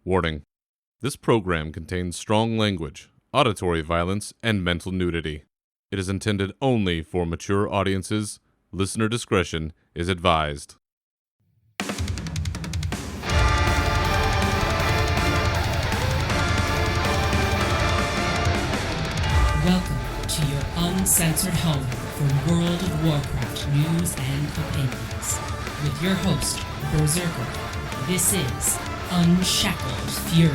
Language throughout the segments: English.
Warning. This program contains strong language, auditory violence, and mental nudity. It is intended only for mature audiences. Listener discretion is advised. Welcome to your uncensored home for World of Warcraft news and opinions. With your host, Berzerker, this is Unshackled Fury.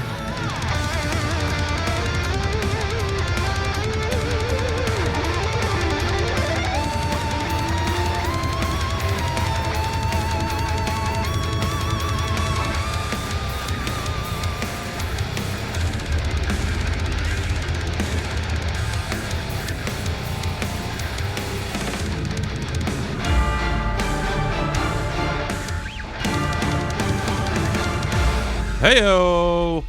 Heyo!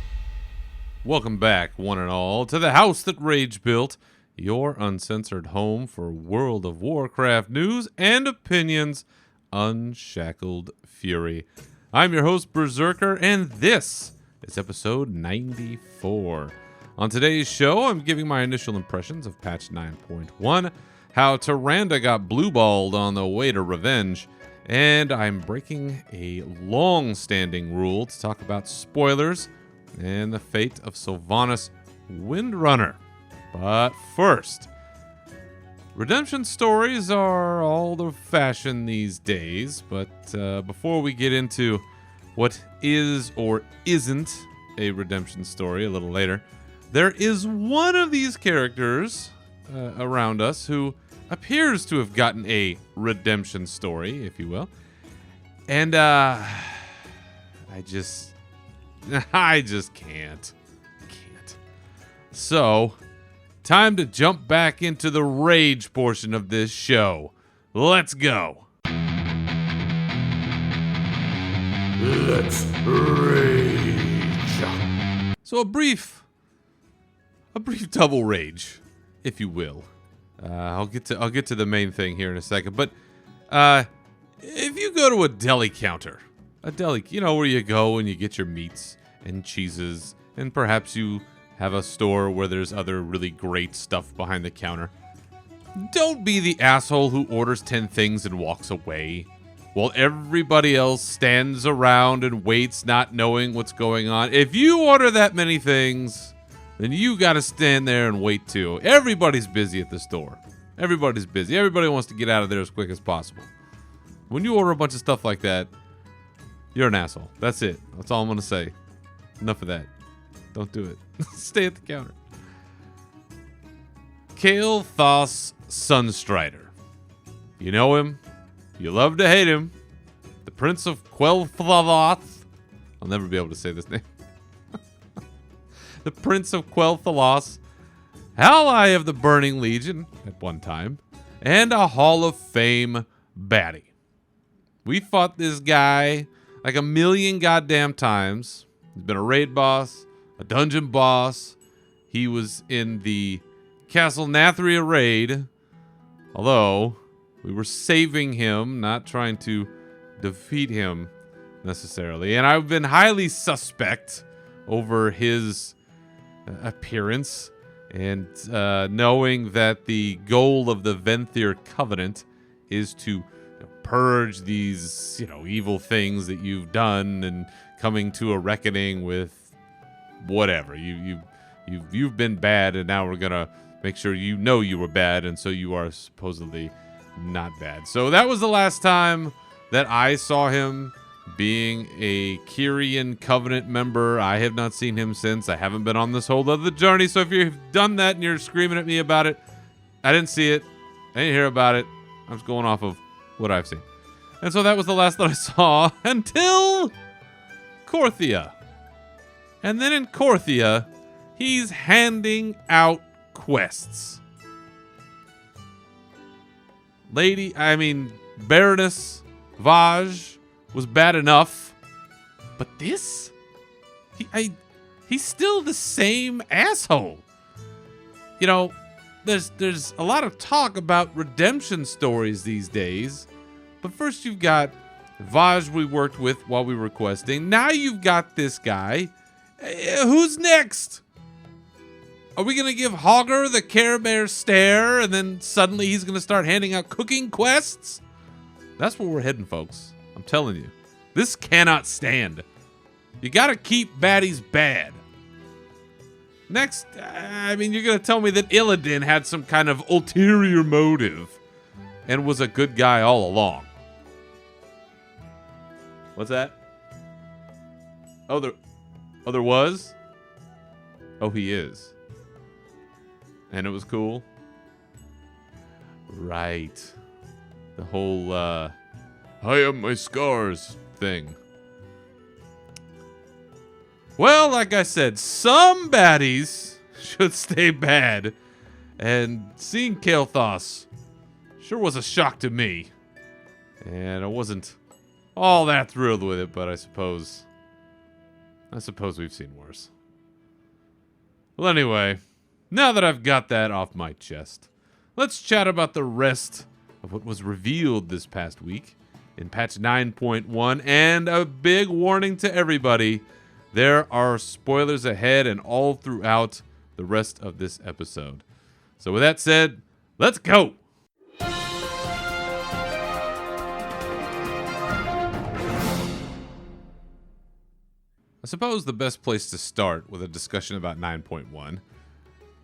Welcome back, one and all, to the house that Rage built, your uncensored home for World of Warcraft news and opinions, Unshackled Fury. I'm your host, Berzerker, and this is episode 94. On today's show, I'm giving my initial impressions of patch 9.1, how Tyrande got blue-balled on the way to revenge, and I'm breaking a long-standing rule to talk about spoilers and the fate of Sylvanas Windrunner. But first, redemption stories are all the fashion these days, but before we get into what is or isn't a redemption story a little later, there is one of these characters around us who appears to have gotten a redemption story, if you will. And I just can't. So, time to jump back into the rage portion of this show. Let's go. Let's rage. So a brief double rage, if you will. I'll get to the main thing here in a second, but if you go to a deli counter, where you go and you get your meats and cheeses, and perhaps you have a store where there's other really great stuff behind the counter, don't be the asshole who orders 10 things and walks away while everybody else stands around and waits, not knowing what's going on. If you order that many things, then you got to stand there and wait too. Everybody's busy at the store. Everybody's busy. Everybody wants to get out of there as quick as possible. When you order a bunch of stuff like that, you're an asshole. That's it. That's all I'm going to say. Enough of that. Don't do it. Stay at the counter. Kael'thas Sunstrider. You know him. You love to hate him. The Prince of Quel'Thalas. I'll never be able to say this name. The Prince of Quel'Thalas, ally of the Burning Legion at one time, and a Hall of Fame baddie. We fought this guy like a million goddamn times. He's been a raid boss, a dungeon boss. He was in the Castle Nathria raid, although we were saving him, not trying to defeat him necessarily. And I've been highly suspect over his appearance, and knowing that the goal of the Venthyr Covenant is to purge these, evil things that you've done, and coming to a reckoning with whatever you've been bad, and now we're gonna make sure you know you were bad, and so you are supposedly not bad. So that was the last time that I saw him being a Kyrian Covenant member. I have not seen him since. I haven't been on this whole other journey, so if you've done that and you're screaming at me about it, I didn't see it. I didn't hear about it. I'm just going off of what I've seen. And so that was the last that I saw until Korthia. And then in Korthia, he's handing out quests. Baroness Vaj was bad enough, but this? He's still the same asshole. There's a lot of talk about redemption stories these days, but first you've got Vaj we worked with while we were questing. Now you've got this guy, Who's next? Are we going to give Hogger the Care Bear stare and then suddenly he's going to start handing out cooking quests? That's where we're heading, folks. I'm telling you. This cannot stand. You got to keep baddies bad. Next, I mean, you're going to tell me that Illidan had some kind of ulterior motive and was a good guy all along. What's that? Oh, there was? Oh, he is. And it was cool? Right. The whole, I have my scars thing. Well, like I said, some baddies should stay bad. And seeing Kael'thas sure was a shock to me. And I wasn't all that thrilled with it, but I suppose we've seen worse. Well, anyway, now that I've got that off my chest, let's chat about the rest of what was revealed this past week in patch 9.1. And a big warning to everybody, there are spoilers ahead and all throughout the rest of this episode. So with that said, let's go! I suppose the best place to start with a discussion about 9.1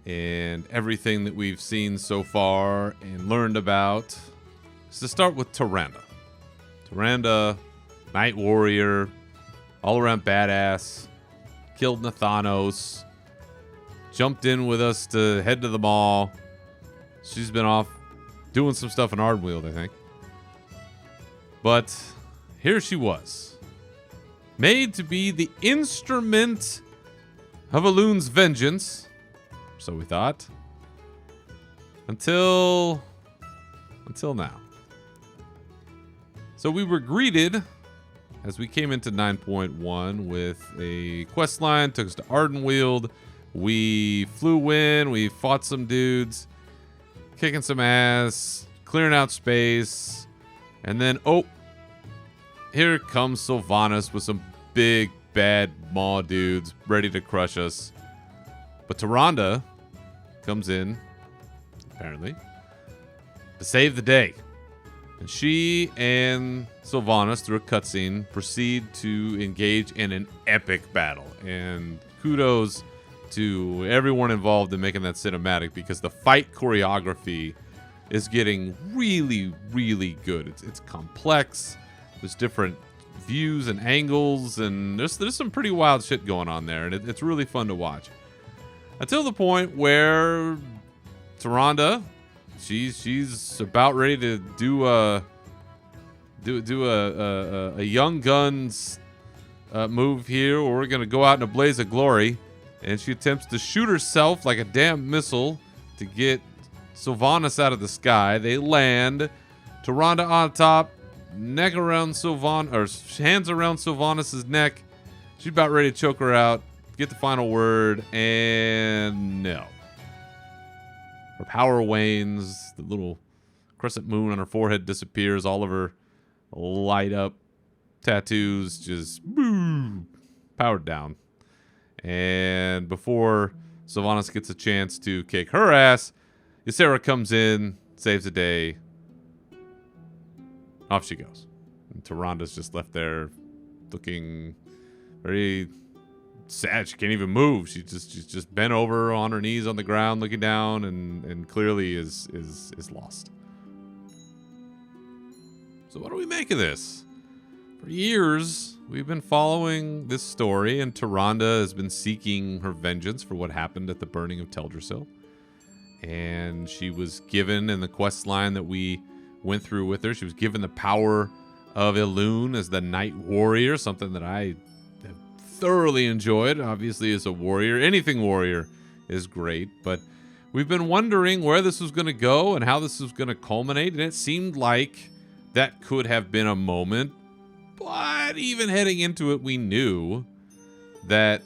and everything that we've seen so far and learned about is to start with Tyrande. Tyrande, Night Warrior, all-around badass, killed Nathanos, jumped in with us to head to the mall. She's been off doing some stuff in Ardenweald, I think. But here she was. Made to be the instrument of Elun's vengeance. So we thought. Until now. So we were greeted as we came into 9.1 with a quest line. Took us to Ardenweald. We flew in. We fought some dudes. Kicking some ass. Clearing out space. And then, oh, here comes Sylvanas with some big, bad maw dudes ready to crush us. But Tyrande comes in, apparently, to save the day. And she and Sylvanas, through a cutscene, proceed to engage in an epic battle. And kudos to everyone involved in making that cinematic, because the fight choreography is getting really, really good. It's complex. There's different views and angles, and there's some pretty wild shit going on there, and it's really fun to watch. Until the point where Tyrande, she's about ready to do a Young Guns move here, where we're gonna go out in a blaze of glory, and she attempts to shoot herself like a damn missile to get Sylvanas out of the sky. They land. Tyrande on top. Neck around Sylvanas, or hands around Sylvanas' neck. She's about ready to choke her out. Get the final word, and no. Her power wanes. The little crescent moon on her forehead disappears. All of her light up tattoos just powered down. And before Sylvanas gets a chance to kick her ass, Ysera comes in, saves the day. Off she goes. And Tyrande's just left there looking very sad. She can't even move. She's just bent over on her knees on the ground, looking down, and clearly is lost. So what do we make of this? For years, we've been following this story, and Tyrande has been seeking her vengeance for what happened at the burning of Teldrassil. And she was given, in the quest line that we went through with her, she was given the power of Elun as the Night Warrior, something that I have thoroughly enjoyed. Obviously, as a warrior, anything warrior is great, but we've been wondering where this was going to go and how this was going to culminate, and it seemed like that could have been a moment, but even heading into it, we knew that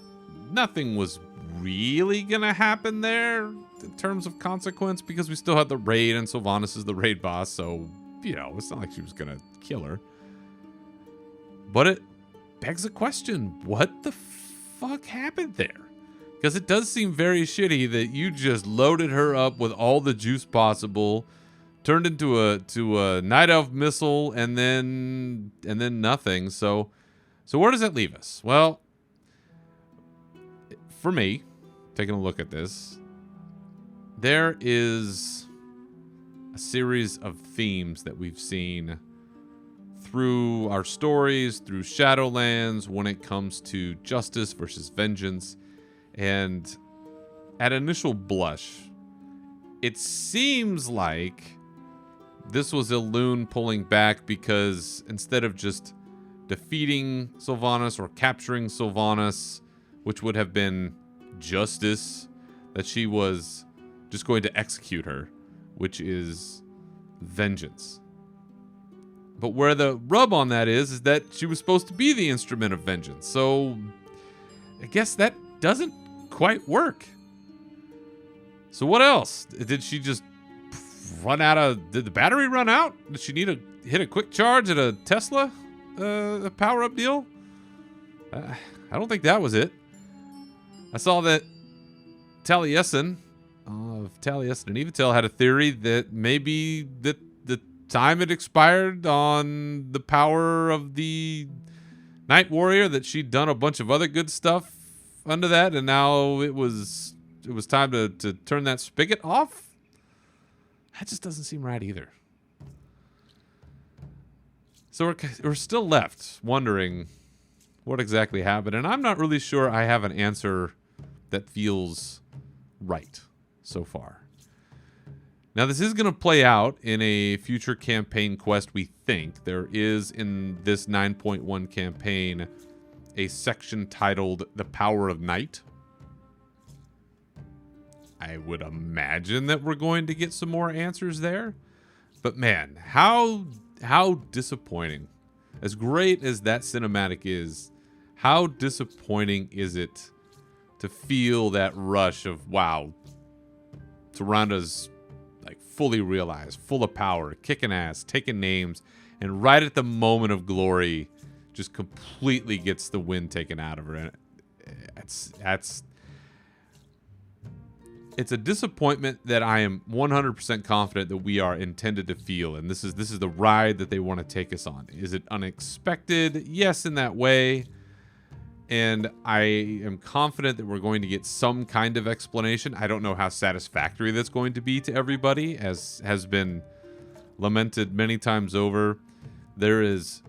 nothing was really going to happen there in terms of consequence, because we still had the raid, and Sylvanas is the raid boss, so, you know, it's not like she was gonna kill her. But it begs a question. What the fuck happened there? Because it does seem very shitty that you just loaded her up with all the juice possible, turned into a night elf missile, and then nothing. So where does that leave us? Well, for me, taking a look at this, there is a series of themes that we've seen through our stories, through Shadowlands, when it comes to justice versus vengeance. And at initial blush, it seems like this was Elune pulling back because instead of just defeating Sylvanas or capturing Sylvanas, which would have been justice, that she was just going to execute her, which is vengeance. But where the rub on that is that she was supposed to be the instrument of vengeance. So I guess that doesn't quite work. So what else? Did she just run out of... Did the battery run out? Did she need to hit a quick charge at a Tesla a power-up deal? I don't think that was it. I saw that Taliesin of Taliesin and Evitel had a theory that maybe that the time had expired on the power of the Night Warrior, that she'd done a bunch of other good stuff under that, and now it was time to turn that spigot off. That just doesn't seem right either. So we're still left wondering what exactly happened, and I'm not really sure I have an answer that feels right so far. Now, this is going to play out in a future campaign quest, we think. There is, in this 9.1 campaign, a section titled The Power of Night. I would imagine that we're going to get some more answers there. But man, how disappointing. As great as that cinematic is, how disappointing is it to feel that rush of, wow, Tyranda's like fully realized, full of power, kicking ass, taking names, and right at the moment of glory, just completely gets the wind taken out of her. And it's a disappointment that I am 100% confident that we are intended to feel, and this is the ride that they want to take us on. Is it unexpected? Yes, in that way. And I am confident that we're going to get some kind of explanation. I don't know how satisfactory that's going to be to everybody, as has been lamented many times over. There is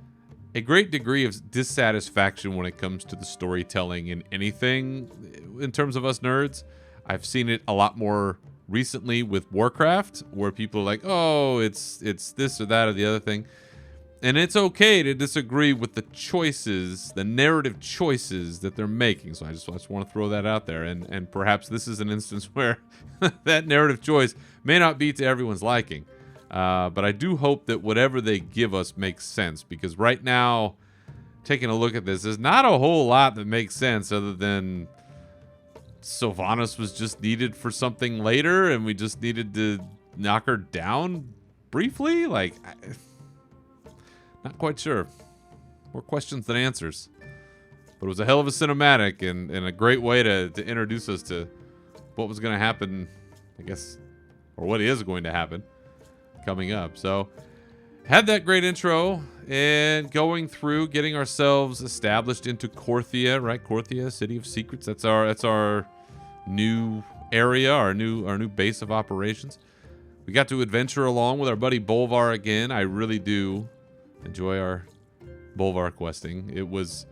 a great degree of dissatisfaction when it comes to the storytelling in anything in terms of us nerds. I've seen it a lot more recently with Warcraft, where people are like, oh, it's this or that or the other thing. And it's okay to disagree with the choices, the narrative choices that they're making. So I just want to throw that out there. And perhaps this is an instance where that narrative choice may not be to everyone's liking. But I do hope that whatever they give us makes sense. Because right now, taking a look at this, there's not a whole lot that makes sense other than Sylvanas was just needed for something later. And we just needed to knock her down briefly. Like... Not quite sure. More questions than answers. But it was a hell of a cinematic and a great way to introduce us to what was going to happen, I guess, or what is going to happen coming up. So, had that great intro and going through, getting ourselves established into Korthia, right? Korthia, City of Secrets. That's our new area, our new base of operations. We got to adventure along with our buddy Bolvar again. I really do enjoy our Bolvar questing. It was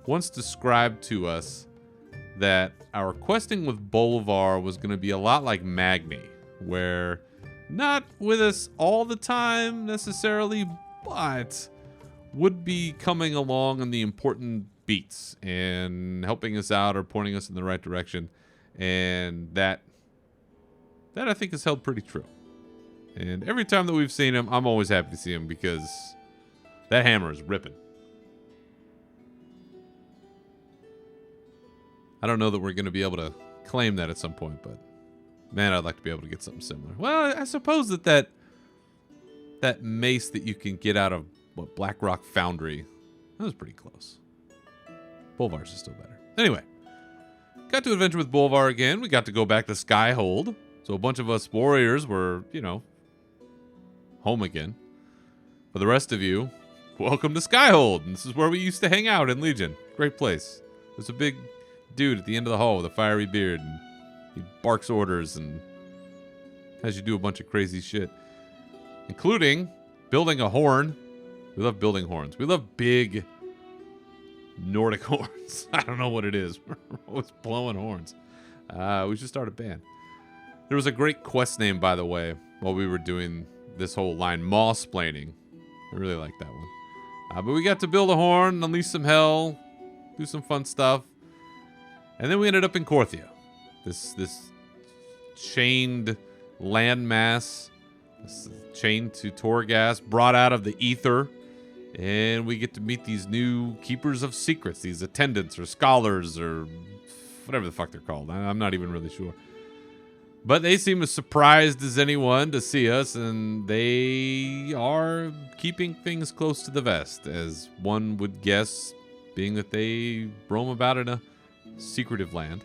once described to us that our questing with Bolvar was going to be a lot like Magni, where not with us all the time necessarily, but would be coming along on the important beats and helping us out or pointing us in the right direction. And that I think has held pretty true. And every time that we've seen him, I'm always happy to see him because that hammer is ripping. I don't know that we're going to be able to claim that at some point, but man, I'd like to be able to get something similar. Well, I suppose that mace that you can get out of Black Rock Foundry, that was pretty close. Bolvar's is still better. Anyway, got to adventure with Bolvar again. We got to go back to Skyhold. So a bunch of us warriors were, home again. For the rest of you, welcome to Skyhold. And this is where we used to hang out in Legion. Great place. There's a big dude at the end of the hall with a fiery beard. And he barks orders and has you do a bunch of crazy shit. Including building a horn. We love building horns. We love big Nordic horns. I don't know what it is. We're always blowing horns. We should start a band. There was a great quest name, by the way, while we were doing this whole line, Moss-splaining. I really like that one. But we got to build a horn, unleash some hell, do some fun stuff. And then we ended up in Korthia. This chained landmass, chained to Torghast, brought out of the ether. And we get to meet these new keepers of secrets, these attendants or scholars or whatever the fuck they're called. I'm not even really sure. But they seem as surprised as anyone to see us, and they are keeping things close to the vest, as one would guess, being that they roam about in a secretive land.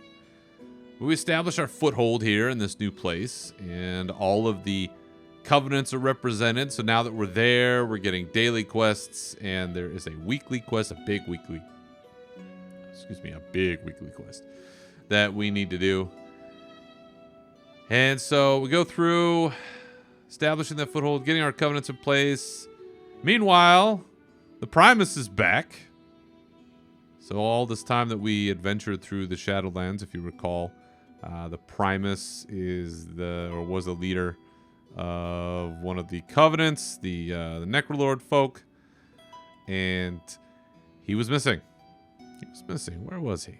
We establish our foothold here in this new place, and all of the covenants are represented. So now that we're there, we're getting daily quests, and there is a weekly quest, a big weekly quest that we need to do. And so we go through establishing that foothold, getting our covenants in place. Meanwhile, the Primus is back. So all this time that we adventured through the Shadowlands, if you recall, the Primus was a leader of one of the covenants, the Necrolord folk, and he was missing. Where was he?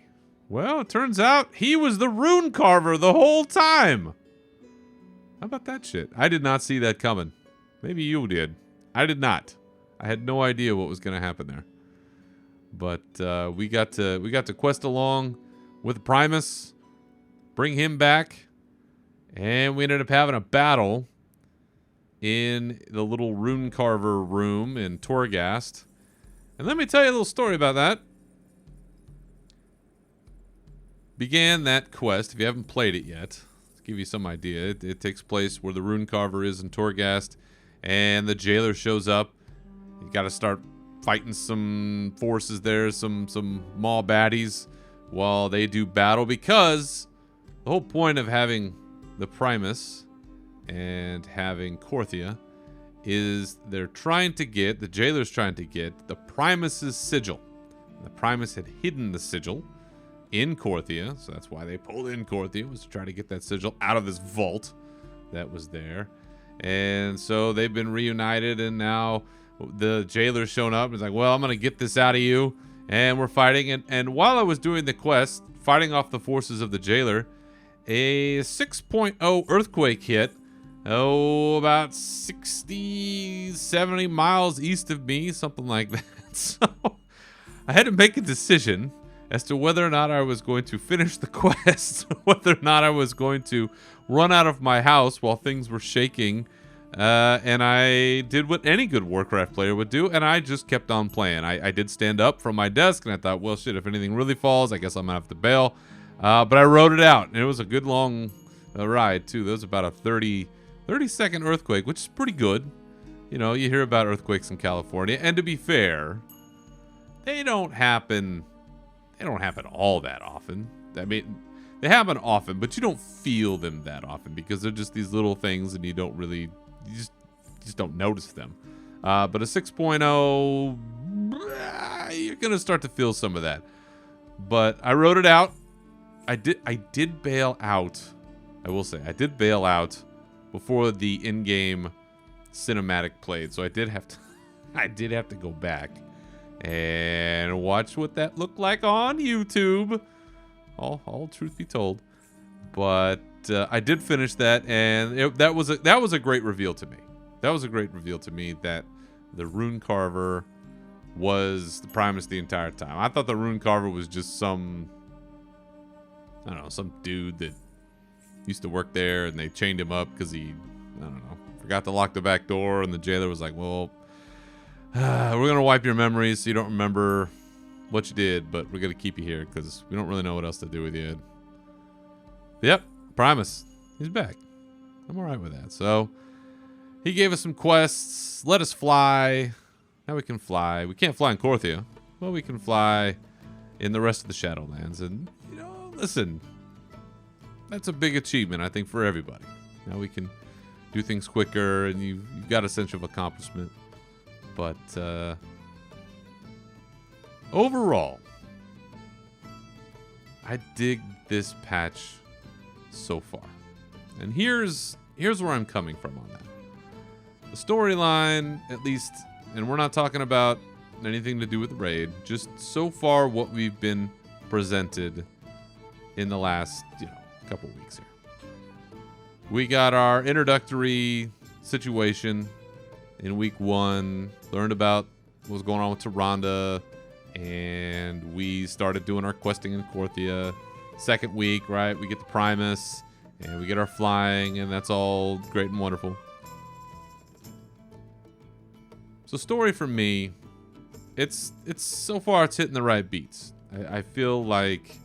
Well, it turns out he was the rune carver the whole time. How about that shit? I did not see that coming. Maybe you did. I did not. I had no idea what was going to happen there. But we got to quest along with the Primus, bring him back, and we ended up having a battle in the little rune carver room in Torghast. And let me tell you a little story about that. Began that quest, if you haven't played it yet, to give you some idea, it takes place where the rune carver is in Torghast, and the jailer shows up. You got to start fighting some forces there, some maw baddies, while they do battle, because the whole point of having the Primus and having Korthia is the jailer's trying to get the Primus's sigil. The Primus had hidden the sigil in Korthia, so that's why they pulled in Korthia, was to try to get that sigil out of this vault that was there. And so they've been reunited, and now the jailer's shown up and is like, well, I'm going to get this out of you. And we're fighting, and while I was doing the quest, fighting off the forces of the jailer, a 6.0 earthquake hit, about 60, 70 miles east of me, something like that. So I had to make a decision as to whether or not I was going to finish the quest, whether or not I was going to run out of my house while things were shaking. And I did what any good Warcraft player would do, and I just kept on playing. I did stand up from my desk, and I thought, well, shit, if anything really falls, I guess I'm going to have to bail. But I rode it out, and it was a good long ride, too. There was about a 30-second earthquake, which is pretty good. You know, you hear about earthquakes in California, and to be fair, they don't happen all that often. I mean, they happen often, but you don't feel them that often because they're just these little things, and you just don't notice them. But a 6.0, you're gonna start to feel some of that. But I rode it out. I did bail out. I will say I did bail out before the in-game cinematic played, so I did have to go back and watch what that looked like on YouTube. All truth be told, but I did finish that, and that was a great reveal to me. That was a great reveal to me that the rune carver was the Primus the entire time. I thought the rune carver was just some dude that used to work there, and they chained him up because he, forgot to lock the back door, and the jailer was like, well, we're going to wipe your memories so you don't remember what you did, but we're going to keep you here because we don't really know what else to do with you. Yep, Primus. He's back. I'm all right with that. So he gave us some quests, let us fly. Now we can fly. We can't fly in Korthia, but we can fly in the rest of the Shadowlands. And, listen, that's a big achievement, I think, for everybody. Now we can do things quicker, and you've got a sense of accomplishment. But overall, I dig this patch so far. And here's where I'm coming from on that. The storyline, at least, and we're not talking about anything to do with the raid, just so far what we've been presented in the last, couple weeks here. We got our introductory situation in week 1, learned about what was going on with Tyrande, and we started doing our questing in Korthia. Second week, right, we get the Primus, and we get our flying, and that's all great and wonderful. So story for me, it's so far it's hitting the right beats. I feel like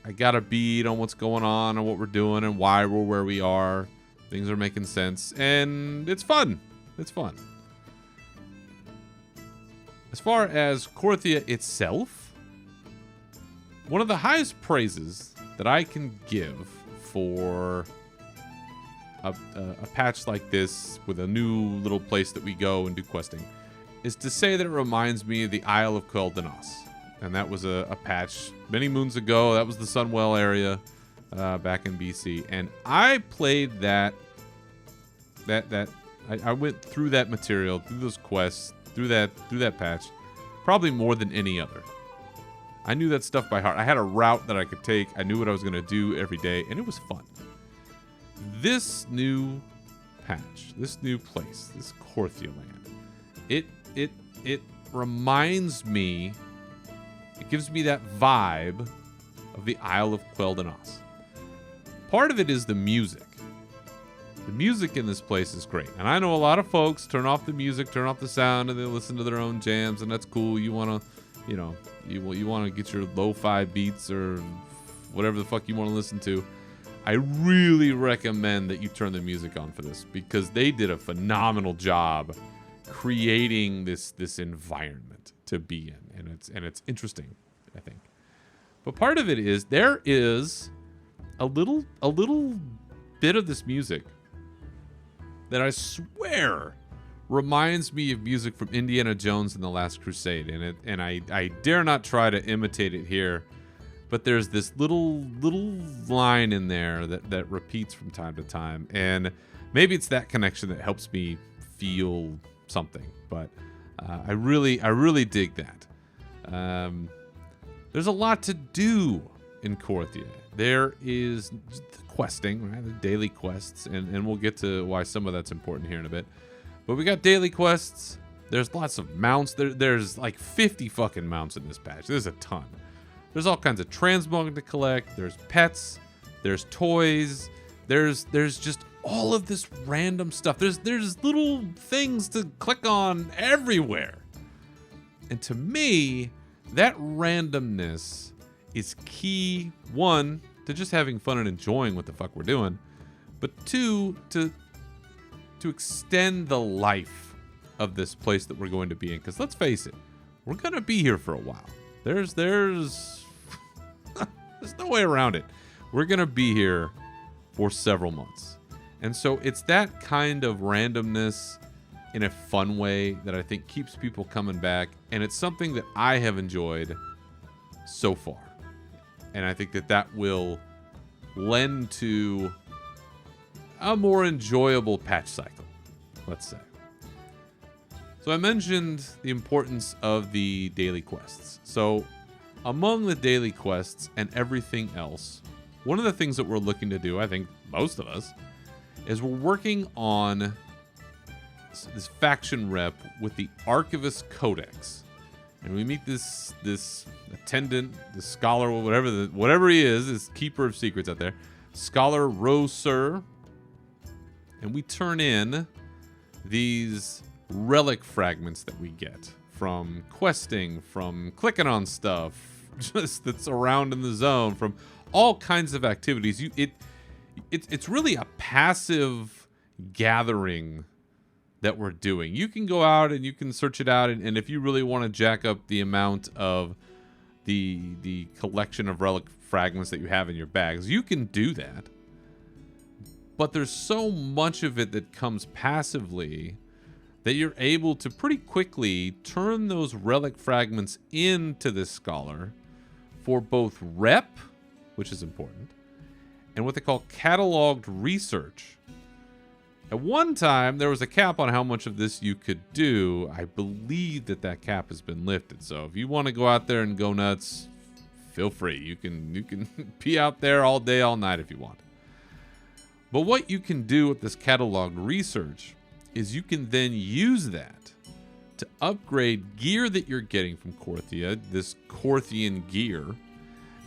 I got a beat on what's going on and what we're doing and why we're where we are. Things are making sense, and it's fun. It's fun. As far as Korthia itself, one of the highest praises that I can give for a patch like this with a new little place that we go and do questing is to say that it reminds me of the Isle of Quel'Danas. And that was a patch many moons ago. That was the Sunwell area back in BC. And I played that I went through that material, through those quests, through that patch, probably more than any other. I knew that stuff by heart. I had a route that I could take. I knew what I was going to do every day, and it was fun. This new patch, this new place, this Korthia land, it reminds me, it gives me that vibe of the Isle of Quel'Danas. Part of it is the music. The music in this place is great. And I know a lot of folks turn off the music, turn off the sound, and they listen to their own jams, and that's cool. You want to, you want to get your lo-fi beats or whatever the fuck you want to listen to. I really recommend that you turn the music on for this because they did a phenomenal job creating this environment to be in, and it's interesting, I think. But part of it is there is a little bit of this music that I swear reminds me of music from Indiana Jones and the Last Crusade, and I dare not try to imitate it here, but there's this little line in there that repeats from time to time, and maybe it's that connection that helps me feel something. But I really dig that. There's a lot to do in Korthia. There is questing, right? The daily quests, and we'll get to why some of that's important here in a bit. But we got daily quests. There's lots of mounts. There's like 50 fucking mounts in this patch. There's a ton. There's all kinds of transmog to collect. There's pets. There's toys. There's just all of this random stuff. There's little things to click on everywhere. And to me, that randomness is key, one, to just having fun and enjoying what the fuck we're doing, but two, to extend the life of this place that we're going to be in. Because let's face it, we're going to be here for a while. There's there's no way around it. We're going to be here for several months. And so it's that kind of randomness in a fun way that I think keeps people coming back. And it's something that I have enjoyed so far. And I think that will lend to a more enjoyable patch cycle, let's say. So I mentioned the importance of the daily quests. So among the daily quests and everything else, one of the things that we're looking to do, I think most of us, is we're working on this faction rep with the Archivist Codex. And we meet this attendant, this scholar, whatever he is, this keeper of secrets out there, Scholar Rosur. And we turn in these relic fragments that we get from questing, from clicking on stuff, just that's around in the zone, from all kinds of activities. It's really a passive gathering that we're doing. You can go out and you can search it out, and if you really want to jack up the amount of the collection of relic fragments that you have in your bags, you can do that. But there's so much of it that comes passively that you're able to pretty quickly turn those relic fragments into this scholar for both rep, which is important, and what they call cataloged research. At one time, there was a cap on how much of this you could do. I believe that cap has been lifted. So if you want to go out there and go nuts, feel free. You can be out there all day, all night if you want. But what you can do with this cataloged research is you can then use that to upgrade gear that you're getting from Korthia, this Korthian gear,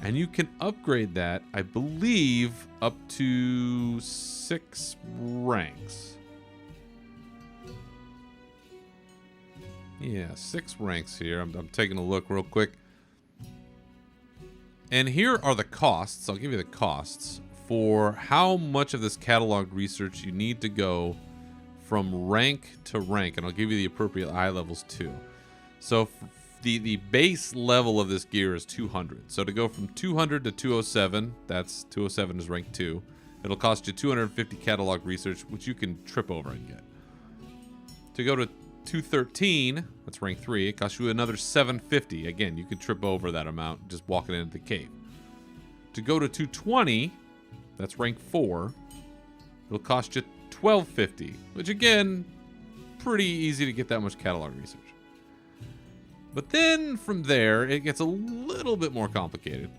and you can upgrade that, I believe, up to 6 ranks. Yeah, 6 ranks here. I'm taking a look real quick. And here are the costs. I'll give you the costs for how much of this catalog research you need to go from rank to rank. And I'll give you the appropriate eye levels too. So the base level of this gear is 200. So to go from 200 to 207, that's 207 is rank 2. It'll cost you 250 catalog research, which you can trip over and get. To go to 213, that's rank 3, it costs you another 750. Again, you can trip over that amount just walking into the cave. To go to 220, that's rank 4, it'll cost you 1250, which again, pretty easy to get that much catalog research. But then from there, it gets a little bit more complicated.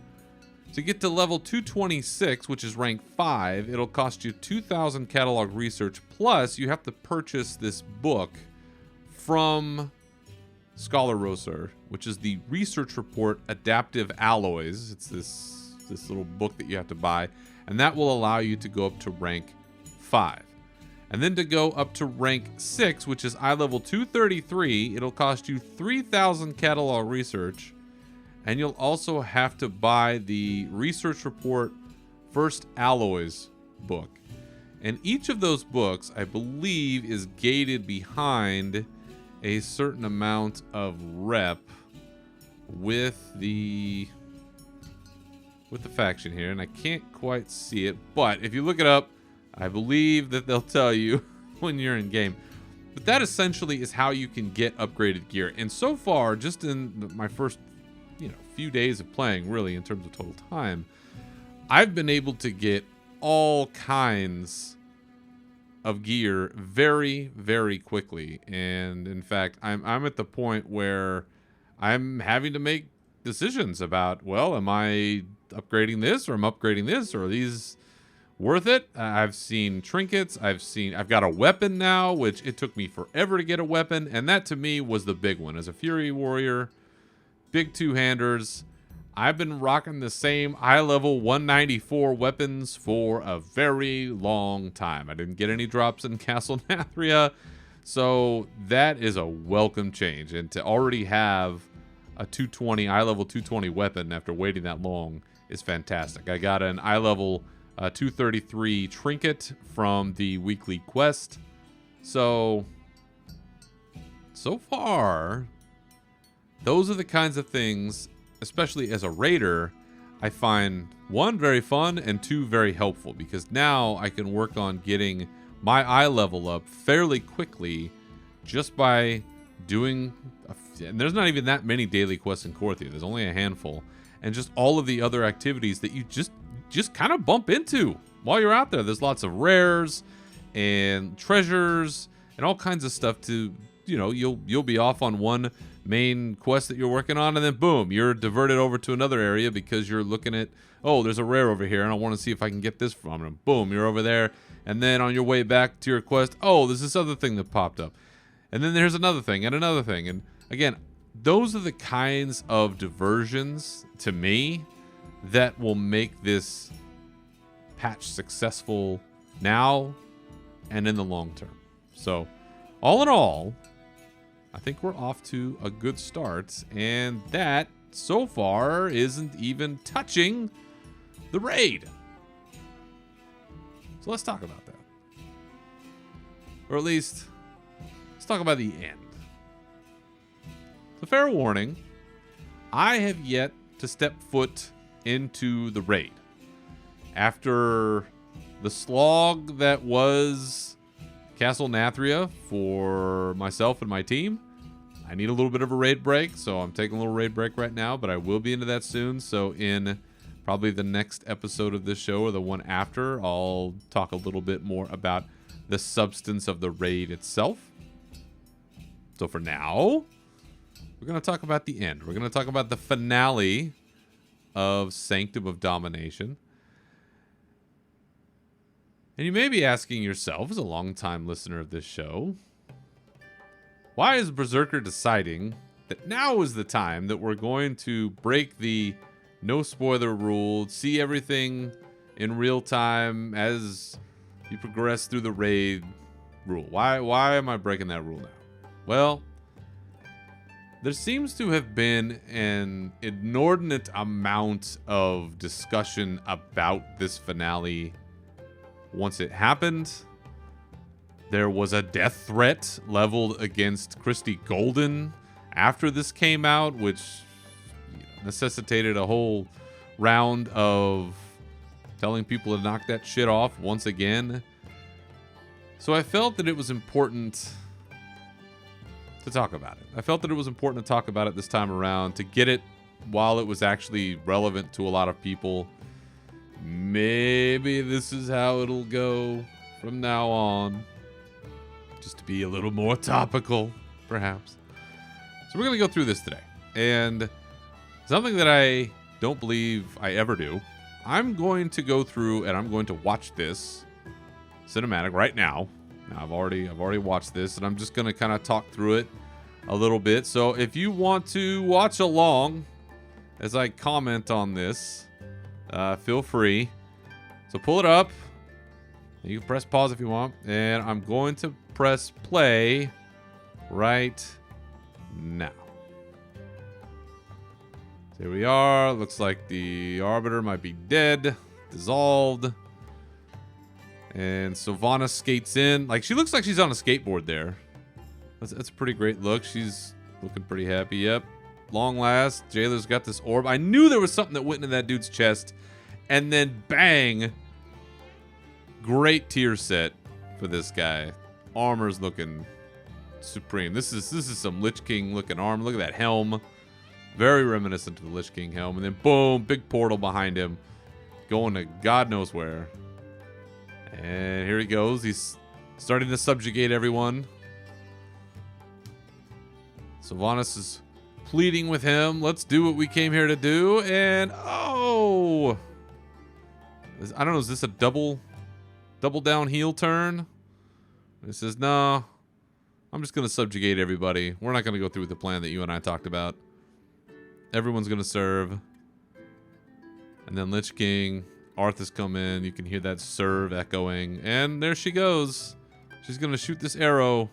To get to level 226, which is rank 5, it'll cost you 2,000 catalog research, plus you have to purchase this book from Scholar Rosar, which is the research report Adaptive Alloys. It's this little book that you have to buy, and that will allow you to go up to rank 5. And then to go up to rank 6, which is eye level 233, it'll cost you 3,000 catalog research, and you'll also have to buy the research report First Alloys book. And each of those books, I believe, is gated behind a certain amount of rep with the faction here, and I can't quite see it, but if you look it up, I believe that they'll tell you when you're in game. But that essentially is how you can get upgraded gear. And so far, just in my first, few days of playing, really, in terms of total time, I've been able to get all kinds of gear very, very quickly. And in fact, I'm at the point where I'm having to make decisions about, well, am I upgrading this, or I'm upgrading this, or are these worth it? I've seen trinkets. I've got a weapon now, which it took me forever to get a weapon. And that to me was the big one. As a Fury Warrior, big two-handers, I've been rocking the same eye level 194 weapons for a very long time. I didn't get any drops in Castle Nathria, so that is a welcome change. And to already have a 220 eye level 220 weapon after waiting that long is fantastic. I got an eye level 233 trinket from the weekly quest. So far, those are the kinds of things, especially as a raider, I find, 1, very fun, and 2, very helpful, because now I can work on getting my eye level up fairly quickly just by doing, and there's not even that many daily quests in Korthia, there's only a handful, and just all of the other activities that you just kind of bump into while you're out there. There's lots of rares and treasures and all kinds of stuff to, you'll be off on one main quest that you're working on, and then boom, you're diverted over to another area because you're looking at, oh, there's a rare over here and I want to see if I can get this from him. Boom, you're over there, and then on your way back to your quest, oh, there's this other thing that popped up, and then there's another thing and another thing. And again, those are the kinds of diversions to me that will make this patch successful now and in the long term. So all in all, I think we're off to a good start, and that so far isn't even touching the raid. So let's talk about that. Or at least, let's talk about the end. So fair warning, I have yet to step foot into the raid. After the slog that was Castle Nathria for myself and my team, I need a little bit of a raid break, so I'm taking a little raid break right now, but I will be into that soon. So in probably the next episode of this show or the one after, I'll talk a little bit more about the substance of the raid itself. So for now, we're going to talk about the end. We're going to talk about the finale of Sanctum of Domination. And you may be asking yourself, as a longtime listener of this show, why is Berzerker deciding that now is the time that we're going to break the no spoiler rule, see everything in real time as you progress through the raid rule? Why am I breaking that rule now? Well, there seems to have been an inordinate amount of discussion about this finale once it happened. There was a death threat leveled against Christy Golden after this came out, which necessitated a whole round of telling people to knock that shit off once again. So I felt that it was important to talk about it. I felt that it was important to talk about it this time around, to get it while it was actually relevant to a lot of people. Maybe this is how it'll go from now on. Just to be a little more topical, perhaps. So we're going to go through this today. And something that I don't believe I ever do, I'm going to go through and I'm going to watch this cinematic right now. Now I've already watched this, and I'm just going to kind of talk through it a little bit. So if you want to watch along as I comment on this, feel free. So pull it up. You can press pause if you want. And I'm going to press play right now. So here we are. Looks like the Arbiter might be dead. Dissolved. And Sylvana skates in. Like, she looks like she's on a skateboard there. That's a pretty great look. She's looking pretty happy. Yep. Long last. Jailer's got this orb. I knew there was something that went into that dude's chest. And then bang. Great tier set for this guy. Armor's looking supreme. This is some Lich King looking armor. Look at that helm. Very reminiscent of the Lich King helm. And then boom, big portal behind him. Going to God knows where. And here he goes. He's starting to subjugate everyone. Sylvanas is pleading with him. Let's do what we came here to do. And oh, I don't know. Is this a double down heel turn? He says, no, I'm just going to subjugate everybody. We're not going to go through with the plan that you and I talked about. Everyone's going to serve. And then Lich King, Arthas come in. You can hear that serve echoing. And there she goes. She's going to shoot this arrow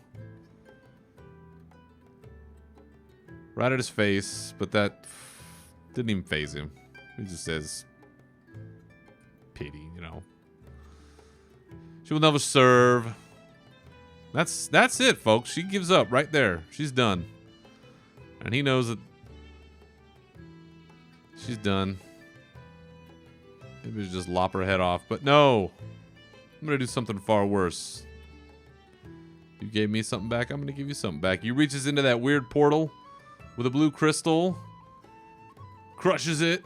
right at his face. But that didn't even faze him. He just says, pity, you know. She will never serve. That's it, folks. She gives up right there. She's done. And he knows that she's done. Maybe we should just lop her head off. But no. I'm going to do something far worse. You gave me something back. I'm going to give you something back. He reaches into that weird portal with a blue crystal. Crushes it.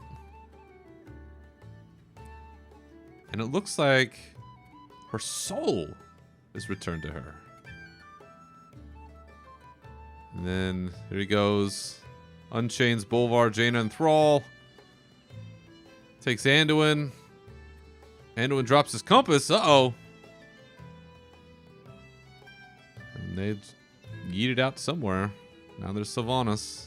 And it looks like her soul is returned to her. And then here he goes. Unchains Bolvar, Jaina, and Thrall. Takes Anduin. Anduin drops his compass. Uh-oh. And they yeet it out somewhere. Now there's Sylvanas.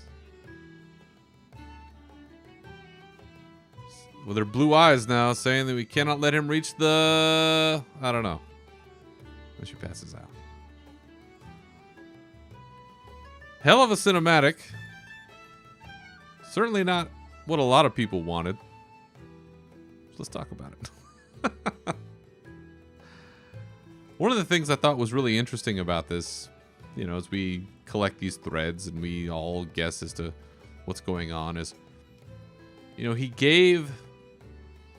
With her blue eyes now, saying that we cannot let him reach the... I don't know. When she passes out. Hell of a cinematic. Certainly not what a lot of people wanted. There's Let's talk about it. One of the things I thought was really interesting about this, as we collect these threads and we all guess as to what's going on is, he gave...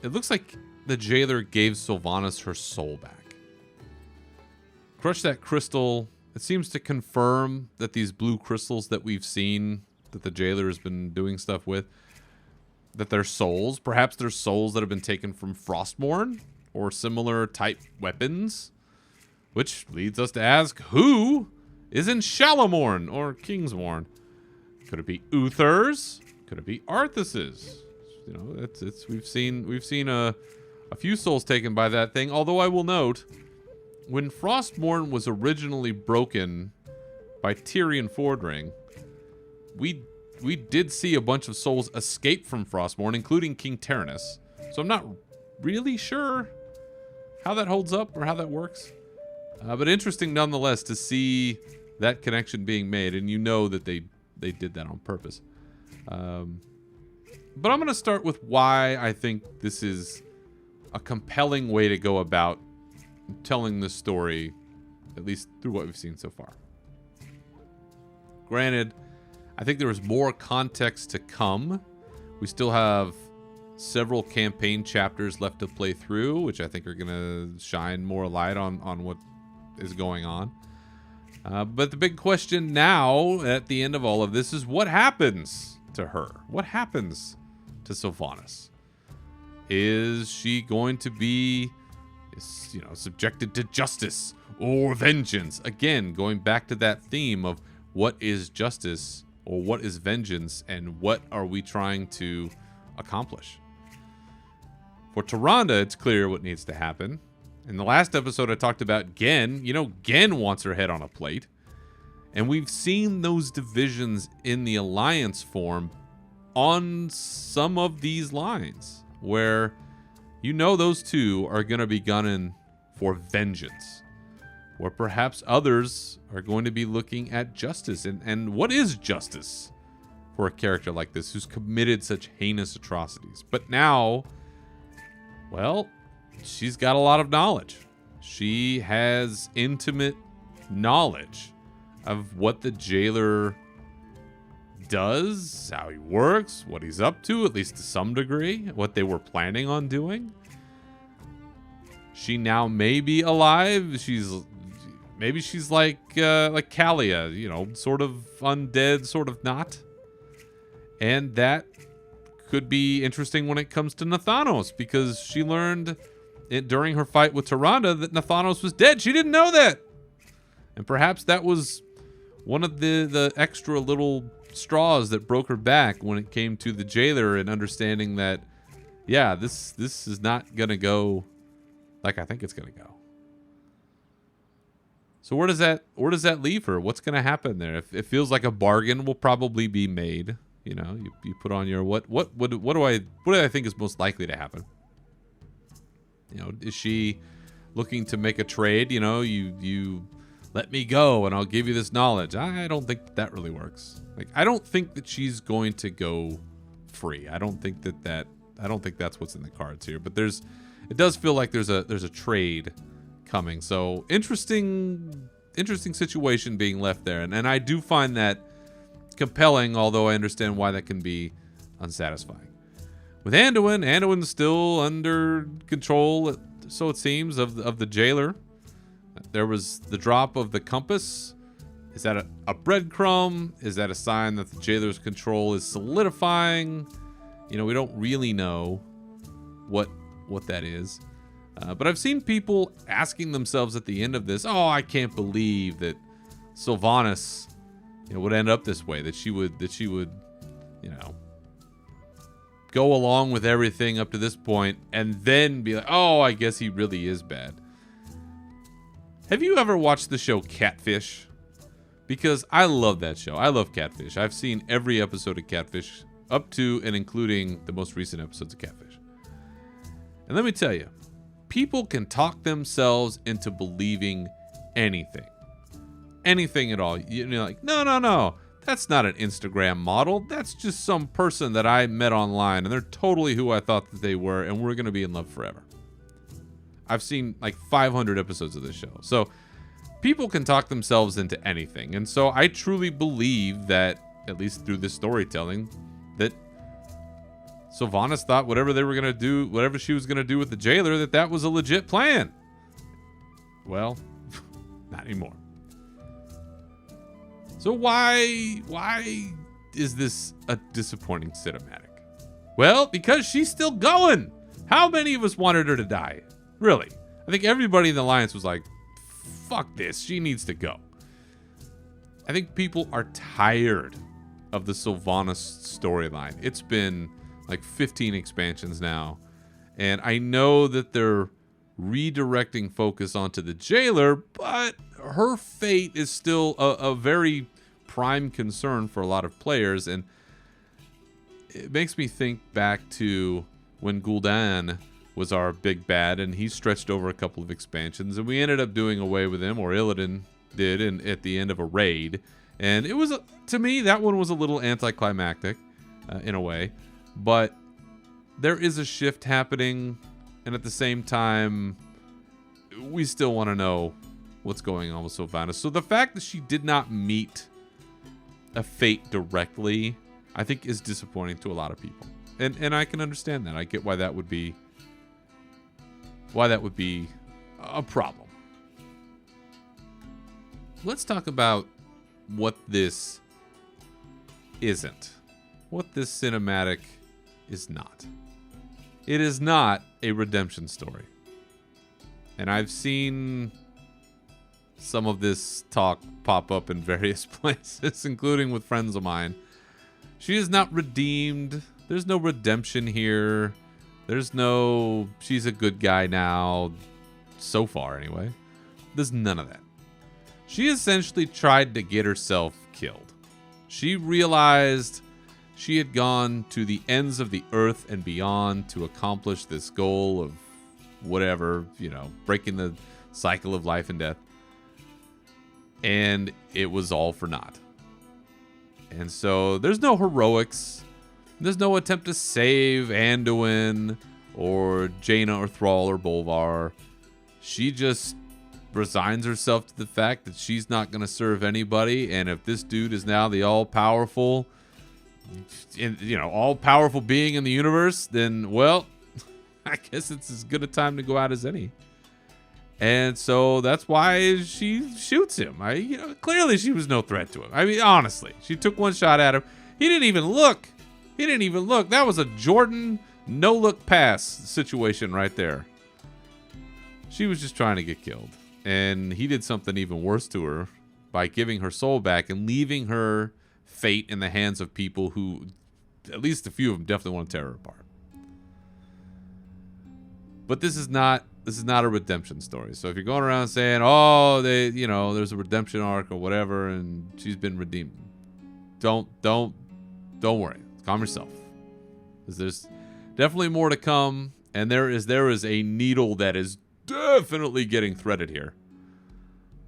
It looks like the jailer gave Sylvanas her soul back. Crushed that crystal. It seems to confirm that these blue crystals that we've seen that the jailer has been doing stuff with, that they're souls. Perhaps they're souls that have been taken from Frostmourne or similar type weapons. Which leads us to ask, who is in Shalomorn or Kingsmourn? Could it be Uther's? Could it be Arthas's? We've seen a few souls taken by that thing. Although I will note, when Frostmourne was originally broken by Tyrion Fordring, we did see a bunch of souls escape from Frostmourne, including King Tyrannus. So I'm not really sure how that holds up or how that works. But interesting nonetheless to see that connection being made, and that they did that on purpose. But I'm going to start with why I think this is a compelling way to go about telling this story, at least through what we've seen so far. Granted, I think there is more context to come. We still have several campaign chapters left to play through, which I think are going to shine more light on what is going on. But the big question now at the end of all of this is what happens to her? What happens to Sylvanas? Is she going to be, subjected to justice or vengeance? Again, going back to that theme of what is justice or what is vengeance and what are we trying to accomplish? For Tyrande, it's clear what needs to happen. In the last episode, I talked about Gen. Gen wants her head on a plate. And we've seen those divisions in the Alliance form on some of these lines where those two are going to be gunning for vengeance. Or perhaps others are going to be looking at justice. And what is justice for a character like this who's committed such heinous atrocities? But now, well, she's got a lot of knowledge. She has intimate knowledge of what the jailer does, how he works, what he's up to, at least to some degree, what they were planning on doing. She now may be alive. Maybe she's like Kalia, sort of undead, sort of not. And that could be interesting when it comes to Nathanos, because she learned during her fight with Tyrande that Nathanos was dead. She didn't know that. And perhaps that was one of the extra little straws that broke her back when it came to the jailer and understanding that, yeah, this is not going to go like I think it's going to go. So where does that leave her? What's going to happen there? If it feels like a bargain will probably be made, you put on your what do I think is most likely to happen? Is she looking to make a trade? You let me go and I'll give you this knowledge. I don't think that really works. I don't think that she's going to go free. I don't think that's what's in the cards here. But it does feel like there's a trade coming. So interesting situation being left there. And I do find that compelling, although I understand why that can be unsatisfying. With Anduin's still under control, so it seems, of the jailer. There was the drop of the compass. Is that a breadcrumb? Is that a sign that the jailer's control is solidifying? We don't really know what that is. But I've seen people asking themselves at the end of this, I can't believe that Sylvanas, would end up this way, that she would, go along with everything up to this point and then be like, I guess he really is bad. Have you ever watched the show Catfish? Because I love that show. I love Catfish. I've seen every episode of Catfish up to and including the most recent episodes of Catfish. And let me tell you, people can talk themselves into believing anything. Anything at all. No. That's not an Instagram model. That's just some person that I met online, and they're totally who I thought that they were, and we're going to be in love forever. I've seen like 500 episodes of this show. So people can talk themselves into anything. And so I truly believe that, at least through this storytelling, that Sylvanas thought whatever they were going to do, whatever she was going to do with the jailer, that was a legit plan. Well, not anymore. So why is this a disappointing cinematic? Well, because she's still going. How many of us wanted her to die? Really? I think everybody in the Alliance was like, fuck this, she needs to go. I think people are tired of the Sylvanas storyline. It's been like 15 expansions now. And I know that they're redirecting focus onto the jailer, but her fate is still a very prime concern for a lot of players. And it makes me think back to when Gul'dan was our big bad, and he stretched over a couple of expansions, and we ended up doing away with him, or Illidan did, at the end of a raid. And it was, to me, that one was a little anticlimactic in a way. But there is a shift happening, and at the same time, we still want to know what's going on with Sylvanas. So the fact that she did not meet a fate directly, I think, is disappointing to a lot of people. And I can understand that. I get why that would be a problem. Let's talk about what this isn't. What this cinematic is not. It is not a redemption story. And I've seen some of this talk pop up in various places, including with friends of mine. She is not redeemed. There's no redemption here. There's no, she's a good guy now. So far, anyway. There's none of that. She essentially tried to get herself killed. She realized she had gone to the ends of the earth and beyond to accomplish this goal of whatever, breaking the cycle of life and death. And it was all for naught. And so there's no heroics. There's no attempt to save Anduin or Jaina or Thrall or Bolvar. She just resigns herself to the fact that she's not going to serve anybody. And if this dude is now the all-powerful, all-powerful being in the universe, then, well, I guess it's as good a time to go out as any. And so that's why she shoots him. Clearly she was no threat to him. I mean, honestly, she took one shot at him. He didn't even look. That was a Jordan no-look pass situation right there. She was just trying to get killed. And he did something even worse to her by giving her soul back and leaving her fate in the hands of people who, at least a few of them, definitely want to tear her apart. But this is not a redemption story. So if you're going around saying, oh, there's a redemption arc or whatever, and she's been redeemed, don't worry. Calm yourself. Because there's definitely more to come, and there is a needle that is definitely getting threaded here.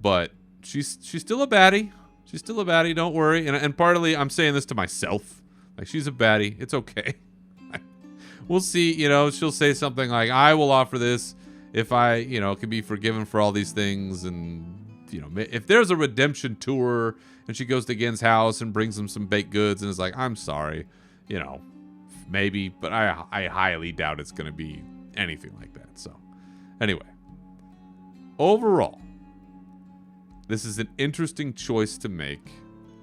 But she's still a baddie. She's still a baddie, don't worry. And partly I'm saying this to myself. Like, she's a baddie. It's okay. We'll see, she'll say something like, I will offer this if I, can be forgiven for all these things. And, if there's a redemption tour and she goes to Gen's house and brings him some baked goods and is like, I'm sorry, maybe, but I highly doubt it's going to be anything like that. So anyway, overall, this is an interesting choice to make.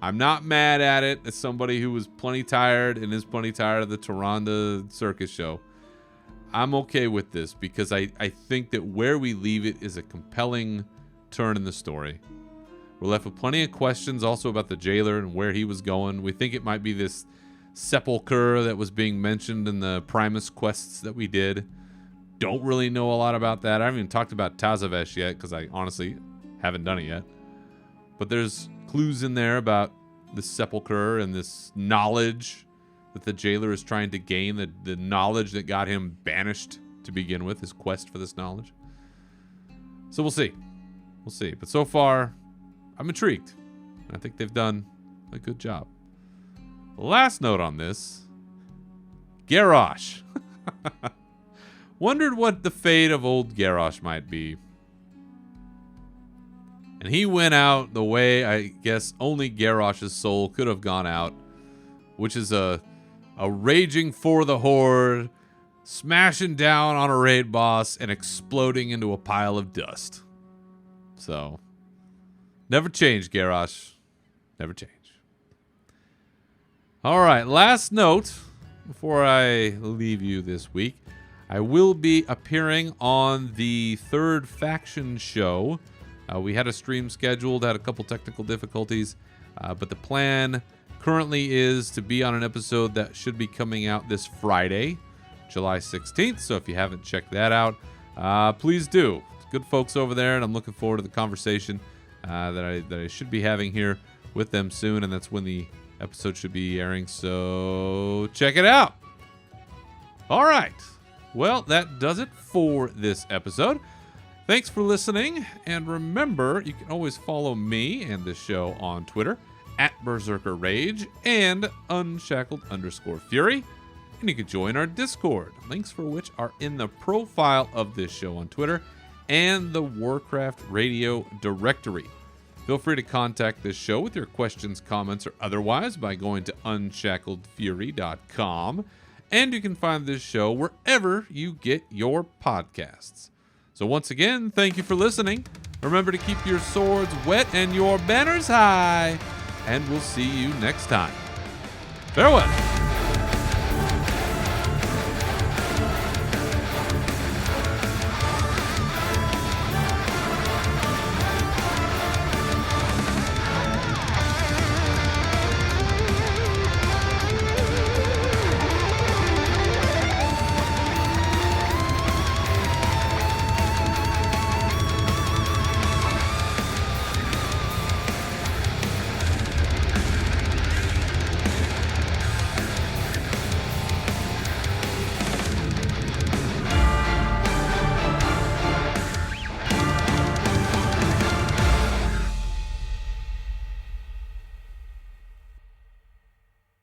I'm not mad at it as somebody who was plenty tired and is plenty tired of the Tyrande circus show. I'm okay with this because I think that where we leave it is a compelling turn in the story. We're left with plenty of questions also about the jailer and where he was going. We think it might be this sepulcher that was being mentioned in the Primus quests that we did. Don't really know a lot about that. I haven't even talked about Tazavesh yet because I honestly haven't done it yet. But there's clues in there about the sepulcher and this knowledge that the jailer is trying to gain, the knowledge that got him banished to begin with, his quest for this knowledge. So we'll see. But so far, I'm intrigued. I think they've done a good job. Last note on this. Garrosh. Wondered what the fate of old Garrosh might be. And he went out the way I guess only Garrosh's soul could have gone out, which is a raging for the horde, smashing down on a raid boss, and exploding into a pile of dust. So, never change, Garrosh. Never change. All right, last note before I leave you this week. I will be appearing on the Third Faction show. We had a stream scheduled, had a couple technical difficulties, but the plan currently is to be on an episode that should be coming out this Friday, July 16th. So if you haven't checked that out, please do. It's good folks over there, and I'm looking forward to the conversation that I should be having here with them soon, and that's when the episode should be airing. So check it out. All right. Well, that does it for this episode. Thanks for listening, and remember, you can always follow me and the show on Twitter at Berzerker Rage and Unshackled_Fury, and you can join our Discord, links for which are in the profile of this show on Twitter and the Warcraft Radio directory. Feel free to contact this show with your questions, comments, or otherwise by going to unshackedfury.com, and you can find this show wherever you get your podcasts. So once again, thank you for listening. Remember to keep your swords wet and your banners high, and we'll see you next time. Farewell.